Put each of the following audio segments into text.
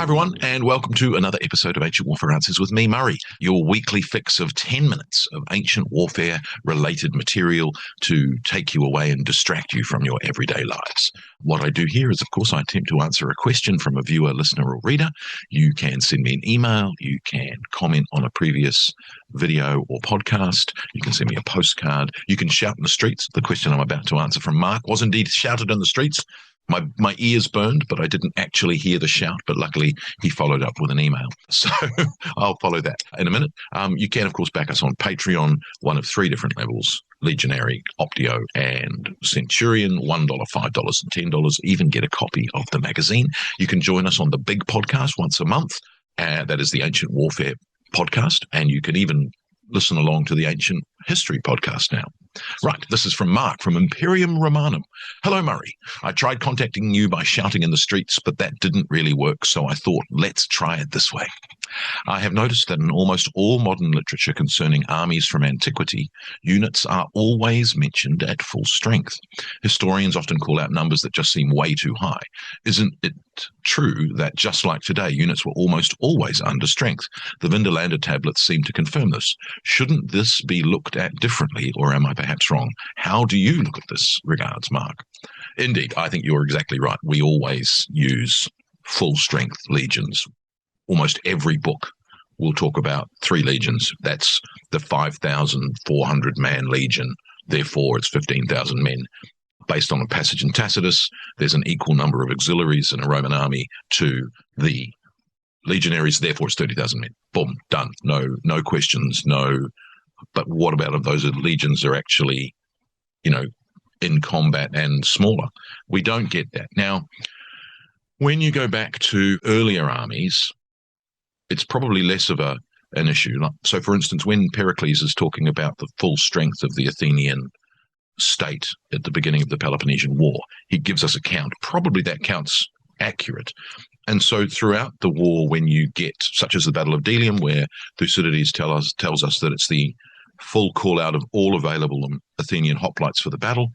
everyone, and welcome to another episode of Ancient Warfare Answers with me, Murray, your weekly fix of 10 minutes of ancient warfare-related material to take you away and distract you from your everyday lives. What I do here is, of course, I attempt to answer a question from a viewer, listener, or reader. You can send me an email. You can comment on a previous video or podcast. You can send me a postcard. You can shout in the streets. The question I'm about to answer from Marc was indeed shouted in the streets. My ears burned, but I didn't actually hear the shout, but luckily he followed up with an email. So I'll follow that in a minute. You can, of course, back us on Patreon, one of three different levels: Legionary, Optio, and Centurion, $1, $5, and $10. Even get a copy of the magazine. You can join us on the big podcast once a month. That is the Ancient Warfare podcast. And you can even listen along to the Ancient History podcast now. Right, this is from Marc from Imperium Romanum. Hello, Murray. I tried contacting you by shouting in the streets, but that didn't really work, so I thought, let's try it this way. I have noticed that in almost all modern literature concerning armies from antiquity, units are always mentioned at full strength. Historians often call out numbers that just seem way too high. Isn't it true that just like today, units were almost always under strength? The Vindolanda tablets seem to confirm this. Shouldn't this be looked at differently, or am I perhaps wrong? How do you look at this? Regards, Marc. Indeed, I think you're exactly right. We always use full strength legions. Almost every book will talk about 3 legions. That's the 5,400 man legion. Therefore, it's 15,000 men. Based on a passage in Tacitus, there's an equal number of auxiliaries in a Roman army to the legionaries. Therefore, it's 30,000 men. Boom, done. No questions. No. But what about if those legions are actually, in combat and smaller? We don't get that. Now, when you go back to earlier armies, it's probably less of an issue. So, for instance, when Pericles is talking about the full strength of the Athenian state at the beginning of the Peloponnesian War, he gives us a count. Probably that count's accurate. And so throughout the war, when you get, such as the Battle of Delium, where Thucydides tells us that it's the full call out of all available Athenian hoplites for the battle,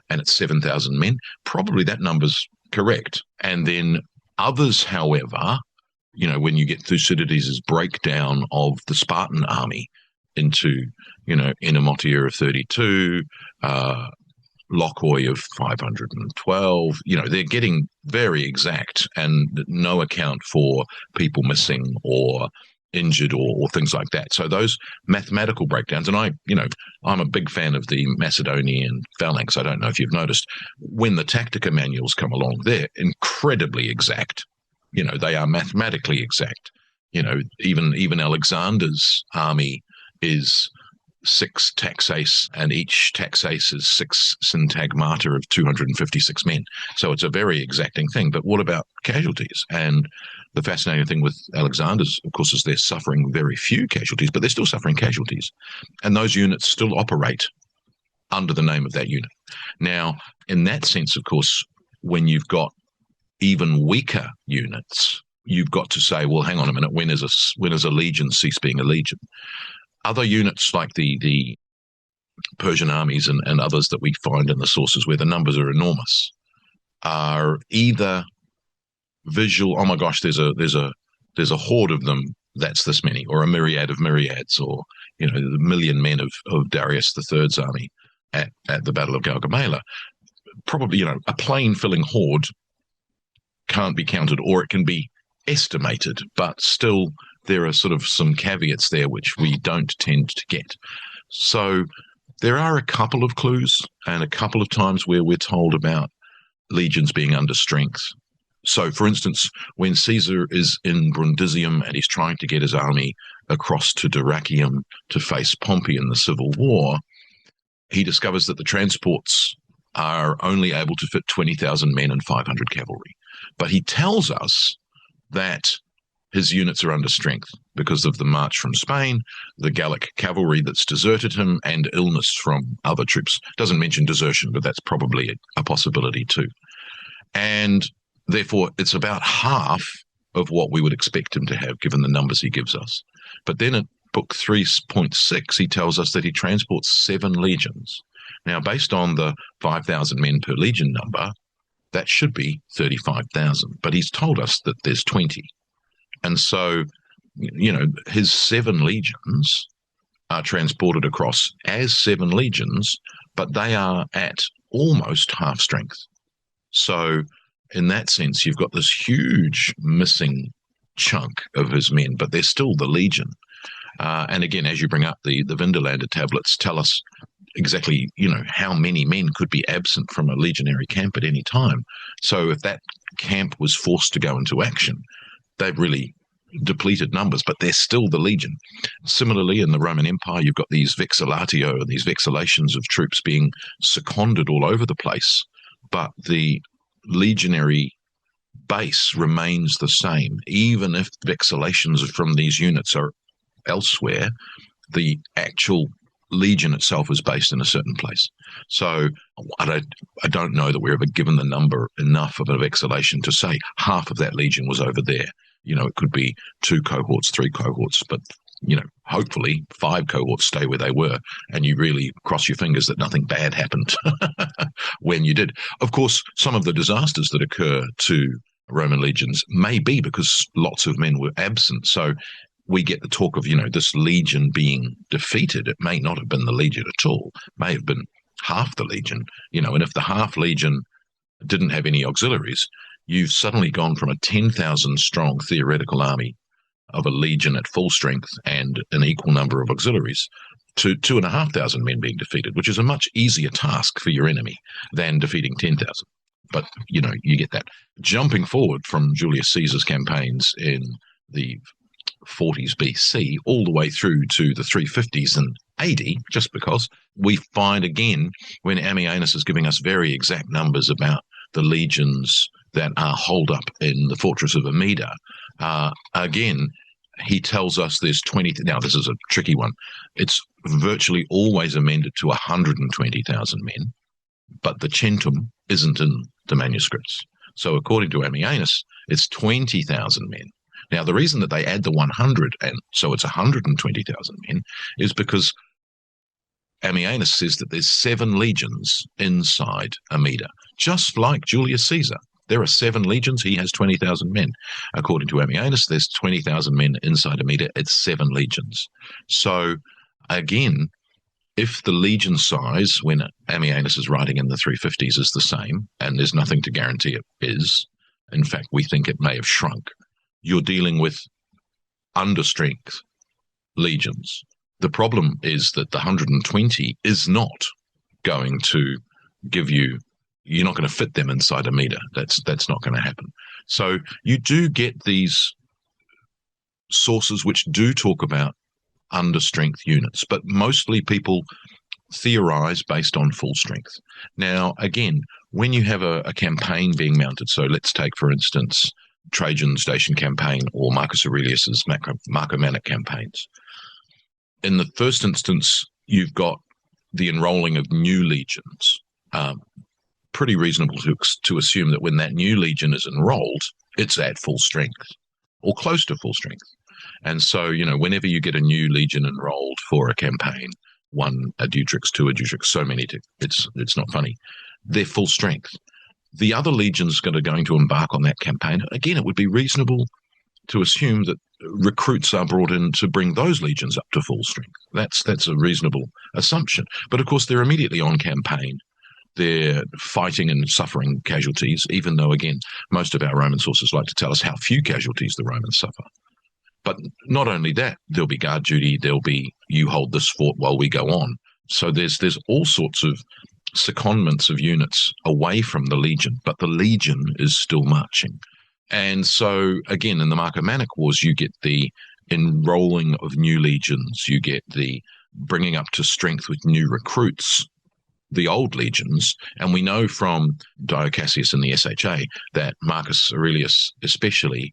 and it's 7,000 men, probably that number's correct. And then others, however, when you get Thucydides' breakdown of the Spartan army into, Enomotia of 32, Lochoi of 512, they're getting very exact and no account for people missing or injured or things like that. So those mathematical breakdowns, and I'm a big fan of the Macedonian phalanx. I don't know if you've noticed, when the Tactica manuals come along, they're incredibly exact. They are mathematically exact. Even Alexander's army is 6 taxae, and each taxae is 6 syntagmata of 256 men. So it's a very exacting thing. But what about casualties? And the fascinating thing with Alexander's, of course, is they're suffering very few casualties, but they're still suffering casualties. And those units still operate under the name of that unit. Now, in that sense, of course, when you've got even weaker units, you've got to say, well, hang on a minute, when is a legion cease being a legion? Other units like the Persian armies and others that we find in the sources where the numbers are enormous are either visual, oh my gosh, there's a horde of them, that's this many, or a myriad of myriads, or the million men of Darius III's army at the Battle of Gaugamela. Probably, a plane-filling horde can't be counted, or it can be estimated, but still there are sort of some caveats there which we don't tend to get. So there are a couple of clues and a couple of times where we're told about legions being under strength. So, for instance, when Caesar is in Brundisium and he's trying to get his army across to Dyrrachium to face Pompey in the Civil War, he discovers that the transports are only able to fit 20,000 men and 500 cavalry. But he tells us that his units are under strength because of the march from Spain, the Gallic cavalry that's deserted him, and illness from other troops. Doesn't mention desertion, but that's probably a possibility too. And therefore, it's about half of what we would expect him to have, given the numbers he gives us. But then at book 3.6, he tells us that he transports 7 legions. Now, based on the 5,000 men per legion number, that should be 35,000. But he's told us that there's 20. And so, his 7 legions are transported across as 7 legions, but they are at almost half strength. So in that sense, you've got this huge missing chunk of his men, but they're still the legion. And again, as you bring up the Vindolanda tablets, tell us exactly, how many men could be absent from a legionary camp at any time. So if that camp was forced to go into action, they've really depleted numbers, but they're still the legion. Similarly, in the Roman Empire, you've got these vexillatio, these vexellations of troops being seconded all over the place, but the legionary base remains the same. Even if vexellations from these units are elsewhere, the actual legion itself is based in a certain place. So I don't know that we're ever given the number enough of a vexillation to say half of that legion was over there. It could be 2 cohorts, 3 cohorts, but hopefully 5 cohorts stay where they were, and you really cross your fingers that nothing bad happened when you did. Of course, some of the disasters that occur to Roman legions may be because lots of men were absent. So we get the talk of, this legion being defeated. It may not have been the legion at all. It may have been half the legion, and if the half legion didn't have any auxiliaries, you've suddenly gone from a 10,000 strong theoretical army of a legion at full strength and an equal number of auxiliaries to 2,500 men being defeated, which is a much easier task for your enemy than defeating 10,000. But, you get that. Jumping forward from Julius Caesar's campaigns in the 40s BC all the way through to the 350s and AD, just because we find again when Ammianus is giving us very exact numbers about the legions that are holed up in the fortress of Amida, again, he tells us there's 20. Now, this is a tricky one. It's virtually always amended to 120,000 men, but the centum isn't in the manuscripts. So according to Ammianus, it's 20,000 men. Now, the reason that they add the 100, and so it's 120,000 men, is because Ammianus says that there's 7 legions inside Amida, just like Julius Caesar. There are 7 legions. He has 20,000 men. According to Ammianus, there's 20,000 men inside Amida. It's 7 legions. So again, if the legion size when Ammianus is writing in the 350s is the same, and there's nothing to guarantee it is, in fact, we think it may have shrunk, you're dealing with understrength legions. The problem is that the 120 is not going to give you, you're not going to fit them inside Amida. That's not going to happen. So you do get these sources which do talk about understrength units, but mostly people theorize based on full strength. Now, again, when you have a campaign being mounted, so let's take, for instance, Trajan's Dacian campaign or Marcus Aurelius's Marcomannic campaigns. In the first instance, you've got the enrolling of new legions. Pretty reasonable to assume that when that new legion is enrolled, it's at full strength or close to full strength. And so, whenever you get a new legion enrolled for a campaign, 1 adjutrix, 2 adjutrix, so many, it's not funny, they're full strength. The other legions that are going to embark on that campaign, again, it would be reasonable to assume that recruits are brought in to bring those legions up to full strength. That's a reasonable assumption. But of course, they're immediately on campaign. They're fighting and suffering casualties, even though, again, most of our Roman sources like to tell us how few casualties the Romans suffer. But not only that, there'll be guard duty, there'll be you hold this fort while we go on. So there's all sorts of secondments of units away from the legion, but the legion is still marching. And so, again, in the Marcomannic Wars, you get the enrolling of new legions, you get the bringing up to strength with new recruits, the old legions. And we know from Dio Cassius in the SHA that Marcus Aurelius especially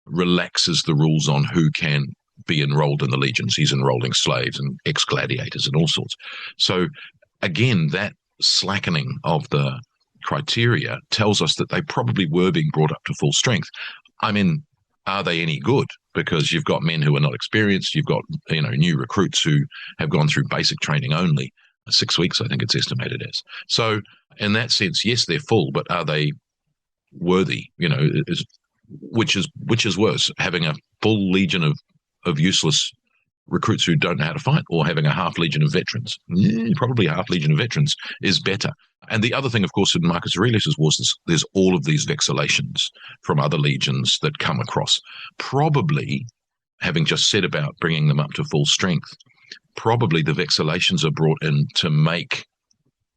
relaxes the rules on who can be enrolled in the legions. He's enrolling slaves and ex-gladiators and all sorts. So, again, that slackening of the criteria tells us that they probably were being brought up to full strength. I mean, are they any good? Because you've got men who are not experienced, you've got new recruits who have gone through basic training only, 6 weeks I think it's estimated as. So in that sense, yes, they're full, but are they worthy? which is worse, having a full legion of useless recruits who don't know how to fight, or having a half legion of veterans? Probably a half legion of veterans is better. And the other thing, of course, in Marcus Aurelius's wars, there's all of these vexallations from other legions that come across. Probably, having just said about bringing them up to full strength, probably the vexallations are brought in to make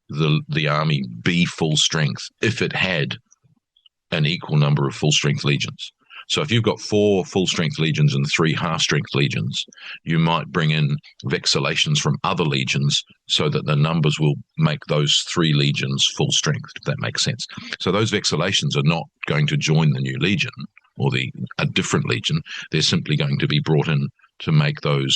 the army be full strength if it had an equal number of full strength legions. So if you've got 4 full strength legions and 3 half strength legions, you might bring in vexallations from other legions so that the numbers will make those 3 legions full strength, if that makes sense. So those vexallations are not going to join the new legion or a different legion. They're simply going to be brought in to make the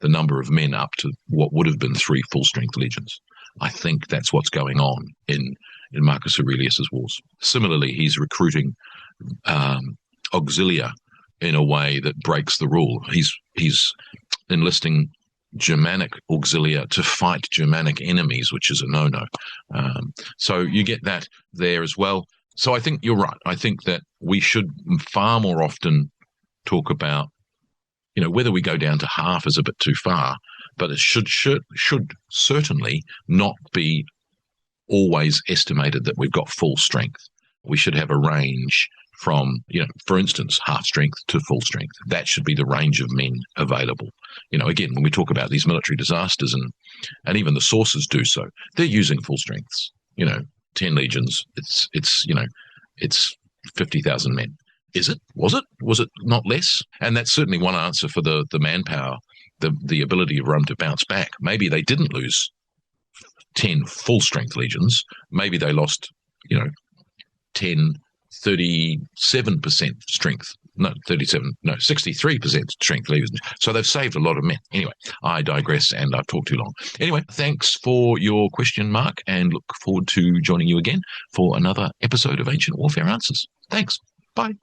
number of men up to what would have been 3 full strength legions. I think that's what's going on in Marcus Aurelius's wars. Similarly, he's recruiting auxilia in a way that breaks the rule. He's enlisting Germanic auxilia to fight Germanic enemies, which is a no-no. So you get that there as well. So I think you're right. I think that we should far more often talk about, whether we go down to half is a bit too far, but it should certainly not be always estimated that we've got full strength. We should have a range from, for instance, half strength to full strength. That should be the range of men available. Again, when we talk about these military disasters, and even the sources do so, they're using full strengths. 10 legions, it's 50,000 men. Is it? Was it not less? And that's certainly one answer for the manpower, the ability of Rome to bounce back. Maybe they didn't lose 10 full strength legions. Maybe they lost, 37% strength. No, 63% strength legions. So they've saved a lot of men. Anyway, I digress and I've talked too long. Anyway, thanks for your question, Mark, and look forward to joining you again for another episode of Ancient Warfare Answers. Thanks. Bye.